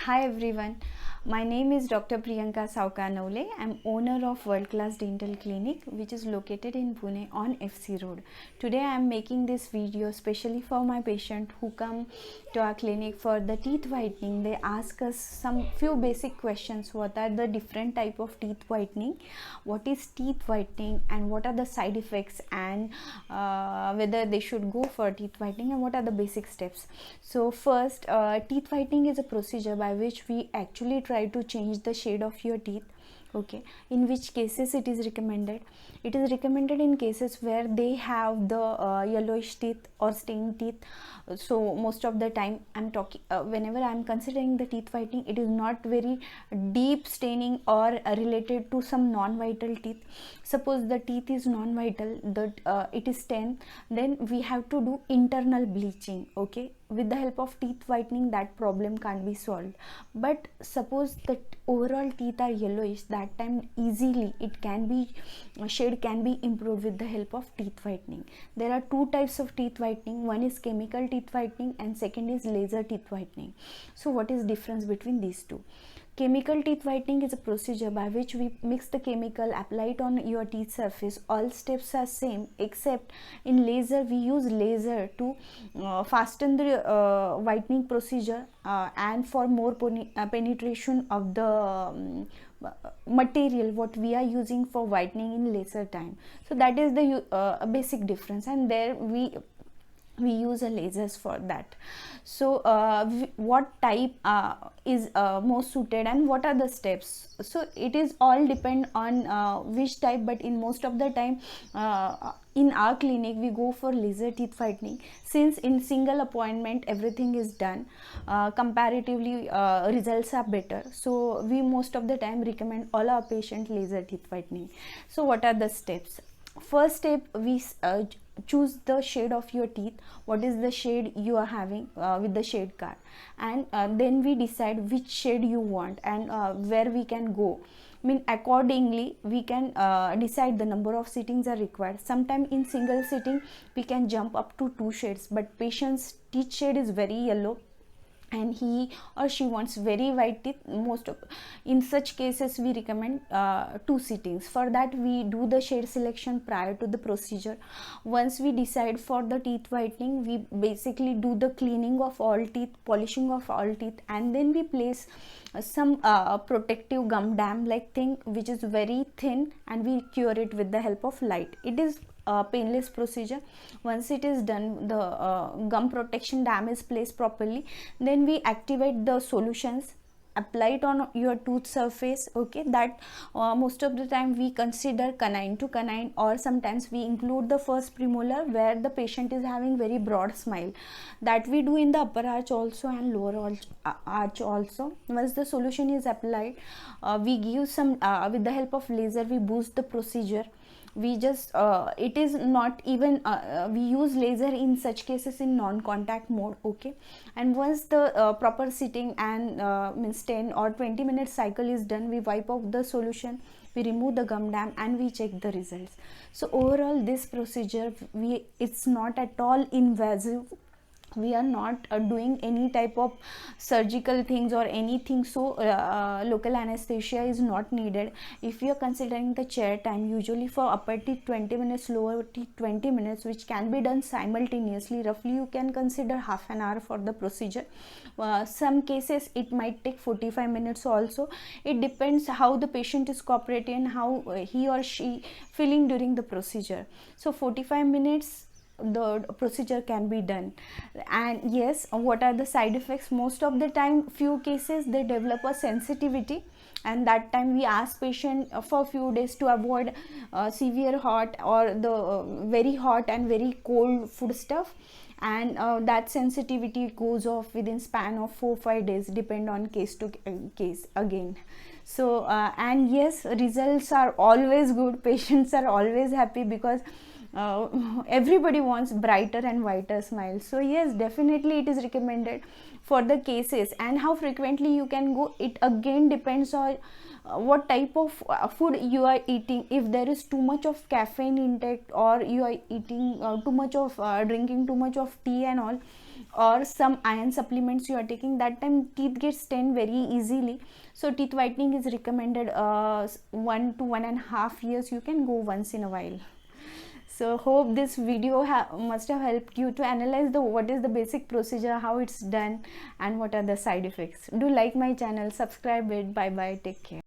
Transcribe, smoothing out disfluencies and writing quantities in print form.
Hi everyone, my name is Dr. Priyanka Saukanole. I'm owner of World Class Dental Clinic which is located in Pune on FC Road. Today I am making this video especially for my patient who come to our clinic for the teeth whitening. They ask us some few basic questions. What are the different type of teeth whitening? What is teeth whitening and what are the side effects, and whether they should go for teeth whitening and what are the basic steps. So first, teeth whitening is a procedure by which we actually try to change the shade of your teeth. Okay, in which cases it is recommended? It is recommended in cases where they have the yellowish teeth or stained teeth. So most of the time I'm talking whenever I'm considering the teeth whitening, it is not very deep staining or related to some non-vital teeth. Suppose the teeth is non-vital, that it is stained, then we have to do internal bleaching. Okay, with the help of teeth whitening that problem can't be solved. But suppose the overall teeth are yellowish, that time easily it can be shade can be improved with the help of teeth whitening. There are two types of teeth whitening. One is chemical teeth whitening and second is laser teeth whitening. So what is difference between these two? Chemical teeth whitening is a procedure by which we mix the chemical, apply it on your teeth surface. All steps are same, except in laser we use laser to fasten the whitening procedure and for more penetration of the material what we are using for whitening in laser time. So that is the basic difference, and there we use a lasers for that. So what type is most suited and what are the steps? So it is all depend on which type, but in most of the time in our clinic we go for laser teeth whitening, since in single appointment everything is done. Comparatively results are better, so we most of the time recommend all our patient laser teeth whitening. So what are the steps? First step, we choose the shade of your teeth. What is the shade you are having with the shade card, and then we decide which shade you want and where we can go. I mean, accordingly we can decide the number of sittings are required. Sometimes in single sitting we can jump up to 2 shades, but patient's teeth shade is very yellow and he or she wants very white teeth. In such cases we recommend 2 sittings. For that we do the shade selection prior to the procedure. Once we decide for the teeth whitening, we basically do the cleaning of all teeth, polishing of all teeth, and then we place some protective gum dam like thing which is very thin, and we cure it with the help of light. It is painless procedure. Once it is done, the gum protection dam is placed properly, then we activate the solutions, apply it on your tooth surface. Okay, that most of the time we consider canine to canine, or sometimes we include the first premolar where the patient is having very broad smile. That we do in the upper arch also and lower arch also. Once the solution is applied, we give some with the help of laser we boost the procedure. We just it is not even we use laser in such cases in non-contact mode. Okay, and once the proper sitting and means 10 or 20 minute cycle is done, we wipe off the solution, we remove the gum dam, and we check the results. So overall this procedure, it's not at all invasive. We are not doing any type of surgical things or anything, so local anesthesia is not needed. If you are considering the chair time, usually for upper teeth 20 minutes, lower teeth 20 minutes, which can be done simultaneously, roughly you can consider half an hour for the procedure. Some cases it might take 45 minutes also. It depends how the patient is cooperating and how he or she feeling during the procedure. So 45 minutes the procedure can be done. And yes, what are the side effects? Most of the time few cases they develop a sensitivity, and that time we ask patient for few days to avoid severe hot or the very hot and very cold food stuff, and that sensitivity goes off within span of 4-5 days, depend on case to case again. So and yes, results are always good, patients are always happy, because everybody wants brighter and whiter smile. So yes, definitely it is recommended for the cases. And how frequently you can go, it again depends on what type of food you are eating. If there is too much of caffeine intake, or you are eating too much of drinking too much of tea and all, or some iron supplements you are taking, that time teeth get stained very easily. So teeth whitening is recommended 1 to 1.5 years, you can go once in a while. So hope this video must have helped you to analyze the what is the basic procedure, how it's done, and what are the side effects. Do like my channel, subscribe it. Bye bye, take care.